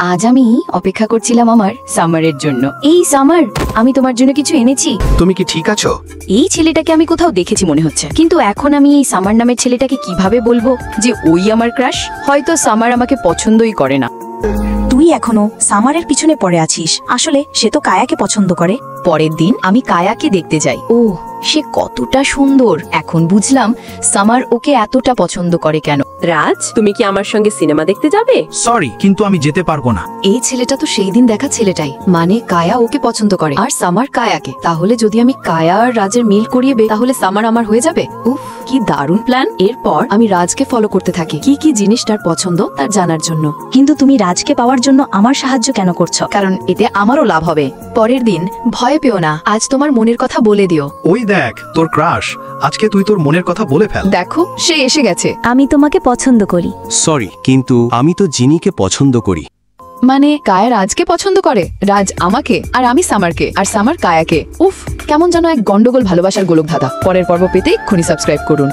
আজ আমি অপেক্ষা করছিলাম আমার সামারের জন্য। এই সামার, আমি তোমার জন্য কিছু এনেছি। তুমি কি ঠিক আছো? এই ছেলেটাকে আমি কোথাও দেখেছি মনে হচ্ছে, কিন্তু এখন আমি এই সামার নামের ছেলেটাকে কিভাবে বলবো যে ওই আমার ক্রাশ? হয়তো সামার আমাকে পছন্দই করে না। তুই এখনো সামারের পিছনে পড়ে আছিস। আসলে সে তো কায়াকে পছন্দ করে। পরের দিন আমি কায়াকে দেখতে যাই। ও, সে কতটা সুন্দর! এখন বুঝলাম সামার ওকে এতটা পছন্দ করে কেন। রাজ, তুমি কি আমার সঙ্গে সিনেমা দেখতে যাবে? সরি, কিন্তু আমি যেতে পারবো না। এই ছেলেটা তো সেই দিন দেখা ছেলেটাই, মানে কায়া ওকে পছন্দ করে আর সামার কায়াকে। তাহলে যদি আমি কায়া আর রাজের মিল করিয়ে বে, তাহলে সামার আমার হয়ে যাবে। উফ, কি দারুণ প্ল্যান! এরপর আমি রাজকে ফলো করতে থাকি, কি কি জিনিস তার পছন্দ তার জানার জন্য। কিন্তু তুমি রাজকে পাওয়ার জন্য আমার সাহায্য কেন করছো? কারণ এতে আমারও লাভ হবে। পরের দিন, ভয় পেও না, আজ তোমার মনের কথা বলে দিও। ওই দেখ তোর ক্রাশ, আজকে তুই তোর মনের কথা বলে ফেল। দেখো, সে এসে গেছে। আমি তোমাকে পছন্দ করি। সরি, কিন্তু আমি তো জিনিকে পছন্দ করি। মানে কায়া রাজকে পছন্দ করে, রাজ আমাকে, আর আমি সামারকে, আর সামার কায়াকে। উফ, কেমন যেন এক গন্ডগোল ভালোবাসার গোলকধাঁধা। পরের পর্ব পেতে এক্ষুনি সাবস্ক্রাইব করুন।